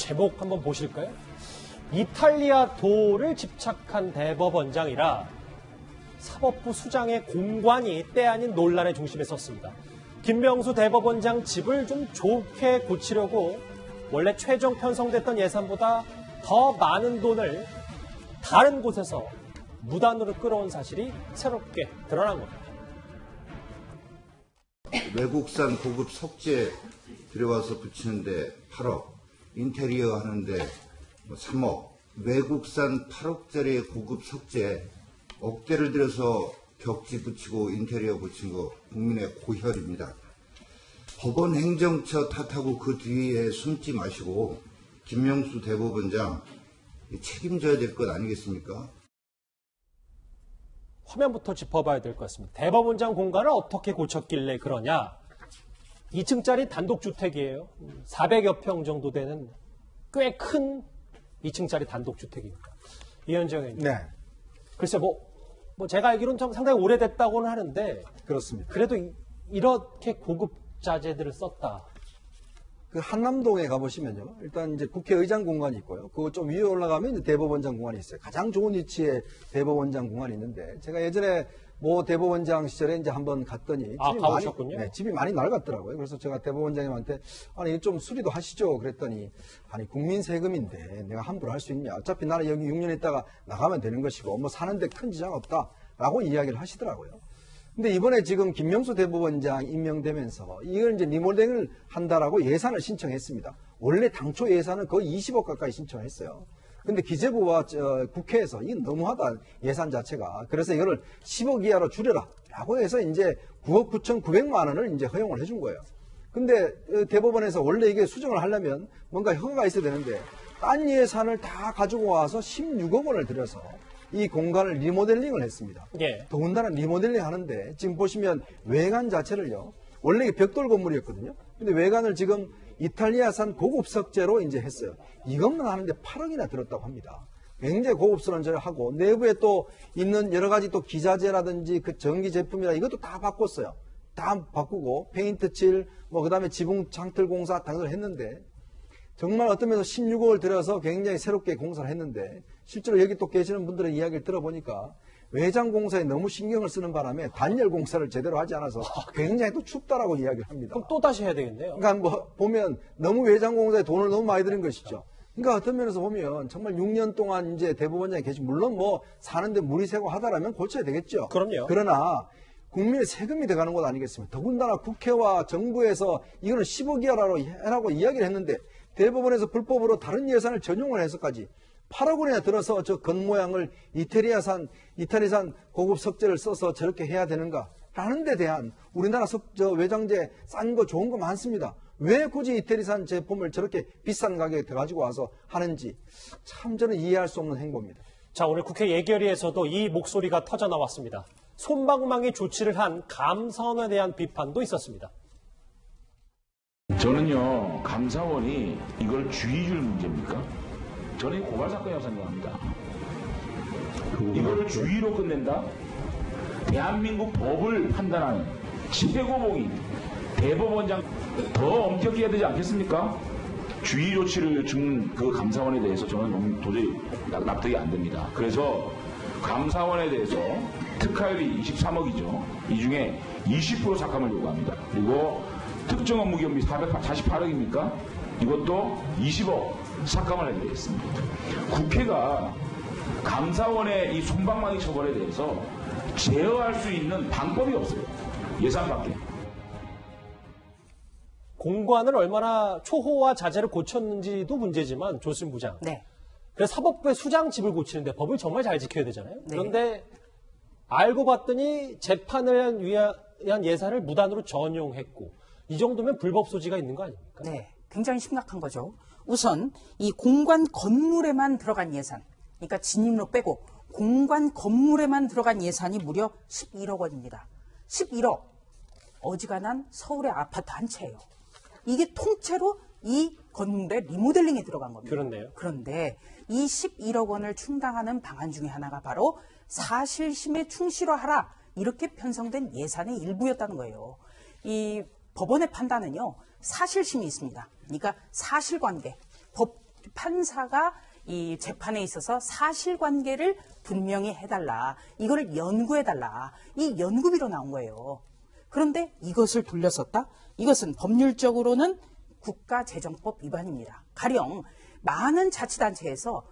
제목 한번 보실까요? 이탈리아 도를 집착한 대법원장이라 사법부 수장의 공관이 때 아닌 논란의 중심에 섰습니다. 김명수 대법원장 집을 좀 좋게 고치려고 원래 최종 편성됐던 예산보다 더 많은 돈을 다른 곳에서 무단으로 끌어온 사실이 새롭게 드러난 겁니다. 외국산 고급 석재 들여와서 붙이는데 8억, 인테리어 하는데 3억, 외국산 8억짜리 고급 석재 억대를 들여서 벽지 붙이고 인테리어 붙인 거 국민의 고혈입니다. 법원 행정처 탓하고 그 뒤에 숨지 마시고 김명수 대법원장 책임져야 될 것 아니겠습니까? 화면부터 짚어봐야 될 것 같습니다. 대법원장 공간을 어떻게 고쳤길래 그러냐. 2층짜리 단독주택이에요. 400여 평 정도 되는 꽤 큰 2층짜리 단독주택입니다. 이현정 의원님. 네. 글쎄 뭐 제가 알기로는 좀 상당히 오래됐다고는 하는데 그렇습니다. 그래도 이렇게 고급 자재들을 썼다. 그 한남동에 가보시면요. 일단 이제 국회의장 공간이 있고요. 그거 좀 위에 올라가면 이제 대법원장 공간이 있어요. 가장 좋은 위치에 대법원장 공간이 있는데 제가 예전에 모 대법원장 시절에 이제 한번 갔더니 가보셨군요. 집이 많이 낡았더라고요. 그래서 제가 대법원장님한테 아니 좀 수리도 하시죠. 그랬더니 아니 국민 세금인데 내가 함부로 할 수 있냐. 어차피 나는 여기 6년 있다가 나가면 되는 것이고 뭐 사는데 큰 지장 없다라고 이야기를 하시더라고요. 근데 이번에 지금 김명수 대법원장 임명되면서 이걸 이제 리모델링을 한다라고 예산을 신청했습니다. 원래 당초 예산은 거의 20억 가까이 신청했어요. 근데 기재부와 국회에서 이건 너무하다 예산 자체가. 그래서 이거를 10억 이하로 줄여라 라고 해서 이제 9억 9,900만 원을 이제 허용을 해준 거예요. 근데 대법원에서 원래 이게 수정을 하려면 뭔가 허가가 있어야 되는데 딴 예산을 다 가지고 와서 16억 원을 들여서 이 공간을 리모델링을 했습니다. 예. 더군다나 리모델링 하는데 지금 보시면 외관 자체를요. 원래 이게 벽돌 건물이었거든요. 근데 외관을 지금 이탈리아산 고급 석재로 이제 했어요. 이것만 하는데 8억이나 들었다고 합니다. 굉장히 고급스러운 절을 하고 내부에 또 있는 여러 가지 또 기자재라든지 그 전기 제품이라 이것도 다 바꿨어요. 다 바꾸고 페인트 칠, 뭐 그다음에 지붕 창틀 공사 등을 했는데 정말 어떤 면에서 16억을 들여서 굉장히 새롭게 공사를 했는데 실제로 여기 또 계시는 분들의 이야기를 들어보니까 외장 공사에 너무 신경을 쓰는 바람에 단열 공사를 제대로 하지 않아서 굉장히 또 춥다라고 이야기를 합니다. 그럼 또 다시 해야 되겠네요. 그러니까 뭐 보면 너무 외장 공사에 돈을 너무 많이 들인 것이죠. 그러니까 어떤 면에서 보면 정말 6년 동안 이제 대법원장이 계신 물론 뭐 사는데 물이 새고 하다라면 고쳐야 되겠죠. 그럼요. 그러나 국민의 세금이 들어가는 것 아니겠습니까? 더군다나 국회와 정부에서 이거는 10억 이하라고 해라고 이야기를 했는데 대법원에서 불법으로 다른 예산을 전용을 해서까지 8억 원이나 들어서 저 겉모양을 이탈리아산 고급 석재를 써서 저렇게 해야 되는가? 라는 데 대한 우리나라 외장재 싼 거 좋은 거 많습니다. 왜 굳이 이태리산 제품을 저렇게 비싼 가격에 가지고 와서 하는지 참 저는 이해할 수 없는 행보입니다. 자, 오늘 국회 예결위에서도 이 목소리가 터져 나왔습니다. 솜방망이 조치를 한 감사원에 대한 비판도 있었습니다. 저는요, 감사원이 이걸 주의 줄 문제입니까? 저는 고발 사건이라고 생각합니다. 이걸 주의로 끝낸다? 대한민국 법을 판단하는 최고봉인 대법원장 더 엄격히 해야 되지 않겠습니까? 주의 조치를 준 그 감사원에 대해서 저는 도저히 납득이 안 됩니다. 그래서 감사원에 대해서 특활비 23억이죠. 이 중에 20% 삭감을 요구합니다. 그리고 특정 업무 경비 448억입니까? 이것도 20억 삭감을 해드리겠습니다. 국회가 감사원의 이 솜방망이 처벌에 대해서 제어할 수 있는 방법이 없어요. 예산밖에. 공관을 얼마나 초호화 자재를 고쳤는지도 문제지만 조수진 부장. 네. 그래서 사법부의 수장 집을 고치는데 법을 정말 잘 지켜야 되잖아요. 네. 그런데 알고 봤더니 재판을 위한 예산을 무단으로 전용했고 이 정도면 불법 소지가 있는 거 아닙니까? 네. 굉장히 심각한 거죠. 우선 이 공관 건물에만 들어간 예산, 그러니까 진입로 빼고 공관 건물에만 들어간 예산이 무려 11억 원입니다. 11억. 어지간한 서울의 아파트 한 채예요. 이게 통째로 이 건물에 리모델링에 들어간 겁니다. 그렇네요. 그런데 이 11억 원을 충당하는 방안 중에 하나가 바로 사실심에 충실화하라 이렇게 편성된 예산의 일부였다는 거예요. 이 법원의 판단은요. 사실심이 있습니다. 그러니까 사실관계, 판사가 이 재판에 있어서 사실관계를 분명히 해달라. 이거를 연구해달라. 이 연구비로 나온 거예요. 그런데 이것을 돌렸었다? 이것은 법률적으로는 국가재정법 위반입니다. 가령 많은 자치단체에서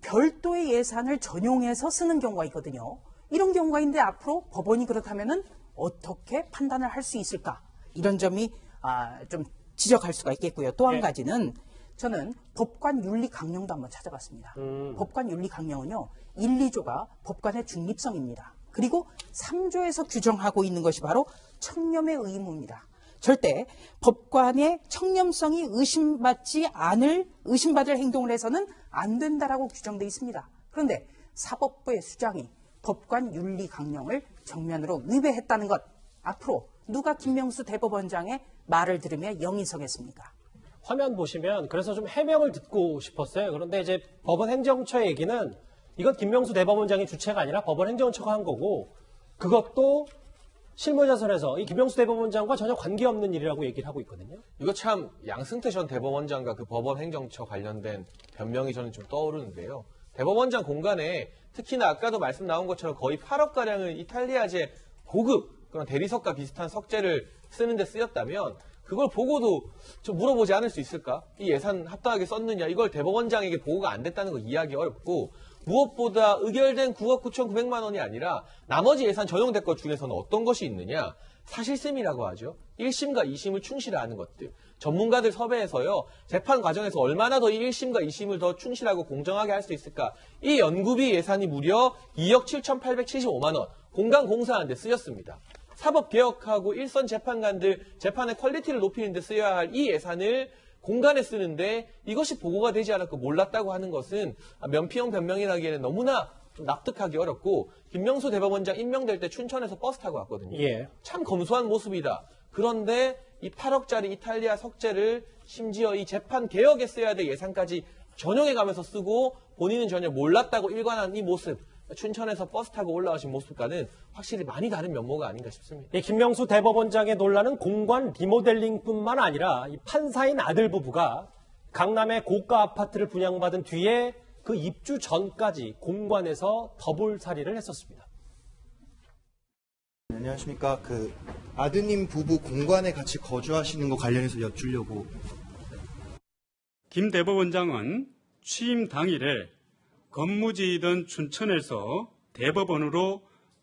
별도의 예산을 전용해서 쓰는 경우가 있거든요. 이런 경우가 있는데 앞으로 법원이 그렇다면은 어떻게 판단을 할 수 있을까? 이런 점이 좀 지적할 수가 있겠고요. 또 한 가지는 저는 법관 윤리 강령도 한번 찾아봤습니다. 법관 윤리 강령은요, 1, 2조가 법관의 중립성입니다. 그리고 3조에서 규정하고 있는 것이 바로 청렴의 의무입니다. 절대 법관의 청렴성이 의심받을 행동을 해서는 안 된다라고 규정되어 있습니다. 그런데 사법부의 수장이 법관 윤리 강령을 정면으로 위배했다는 것, 앞으로 누가 김명수 대법원장의 말을 들으며 영이 서겠습니까? 화면 보시면 그래서 좀 해명을 듣고 싶었어요. 그런데 이제 법원 행정처의 얘기는 이건 김명수 대법원장의 주체가 아니라 법원 행정처가 한 거고, 그것도 실무자선에서 이 김명수 대법원장과 전혀 관계없는 일이라고 얘기를 하고 있거든요. 이거 참 양승태 전 대법원장과 그 법원 행정처 관련된 변명이 저는 좀 떠오르는데요. 대법원장 공간에 특히나 아까도 말씀 나온 것처럼 거의 8억가량을 이탈리아제 고급 그런 대리석과 비슷한 석재를 쓰는데 쓰였다면 그걸 보고도 좀 물어보지 않을 수 있을까? 이 예산 합당하게 썼느냐? 이걸 대법원장에게 보고가 안 됐다는 거 이해하기 어렵고, 무엇보다 의결된 9억 9,900만 원이 아니라 나머지 예산 전용된 것 중에서는 어떤 것이 있느냐? 사실셈이라고 하죠. 1심과 2심을 충실하는 것들. 전문가들 섭외해서요, 재판 과정에서 얼마나 더 1심과 2심을 더 충실하고 공정하게 할 수 있을까? 이 연구비 예산이 무려 2억 7,875만 원, 공간 공사하는 데 쓰였습니다. 사법개혁하고 일선 재판관들 재판의 퀄리티를 높이는 데 쓰여야 할 이 예산을 공간에 쓰는데 이것이 보고가 되지 않았고 몰랐다고 하는 것은 면피형 변명이라기에는 너무나 좀 납득하기 어렵고, 김명수 대법원장 임명될 때 춘천에서 버스 타고 왔거든요. 예. 참 검소한 모습이다. 그런데 이 8억짜리 이탈리아 석재를 심지어 이 재판 개혁에 써야 될 예산까지 전용해 가면서 쓰고 본인은 전혀 몰랐다고 일관한 이 모습, 춘천에서 버스 타고 올라오신 모습과는 확실히 많이 다른 면모가 아닌가 싶습니다. 이 김명수 대법원장의 논란은 공관 리모델링뿐만 아니라 이 판사인 아들 부부가 강남의 고가 아파트를 분양받은 뒤에 그 입주 전까지 공관에서 더블살이를 했었습니다. 안녕하십니까. 아드님 부부 공관에 같이 거주하시는 거 관련해서 여쭈려고. 김 대법원장은 취임 당일에 근무지이던 춘천에서 대법원으로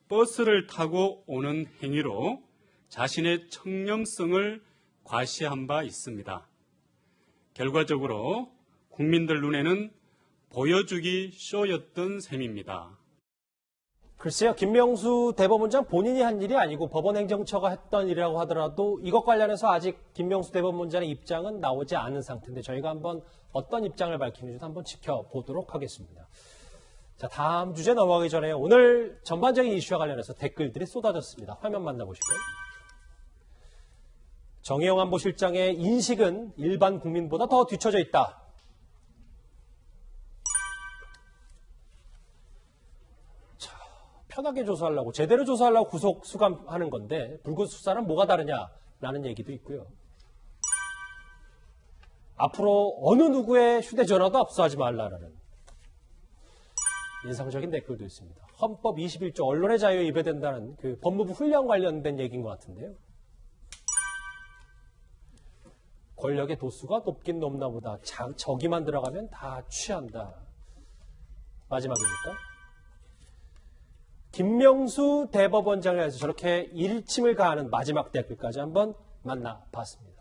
버스를 타고 오는 행위로 자신의 청렴성을 과시한 바 있습니다. 결과적으로 국민들 눈에는 보여주기 쇼였던 셈입니다. 글쎄요, 김명수 대법원장 본인이 한 일이 아니고 법원 행정처가 했던 일이라고 하더라도 이것 관련해서 아직 김명수 대법원장의 입장은 나오지 않은 상태인데 저희가 한번 어떤 입장을 밝히는지 한번 지켜보도록 하겠습니다. 자, 다음 주제 넘어가기 전에 오늘 전반적인 이슈와 관련해서 댓글들이 쏟아졌습니다. 화면 만나보실까요? 정의용 안보실장의 인식은 일반 국민보다 더 뒤처져 있다. 편하게 조사하려고, 제대로 조사하려고 구속 수감하는 건데 불구속 수사는 뭐가 다르냐라는 얘기도 있고요. 앞으로 어느 누구의 휴대전화도 압수하지 말라라는 인상적인 댓글도 있습니다. 헌법 21조 언론의 자유에 위배된다는 그 법무부 훈련 관련된 얘기인 것 같은데요. 권력의 도수가 높긴 높나 보다. 저기만 들어가면 다 취한다. 마지막입니까? 김명수 대법원장에 대해서 저렇게 일침을 가하는 마지막 댓글까지 한번 만나봤습니다.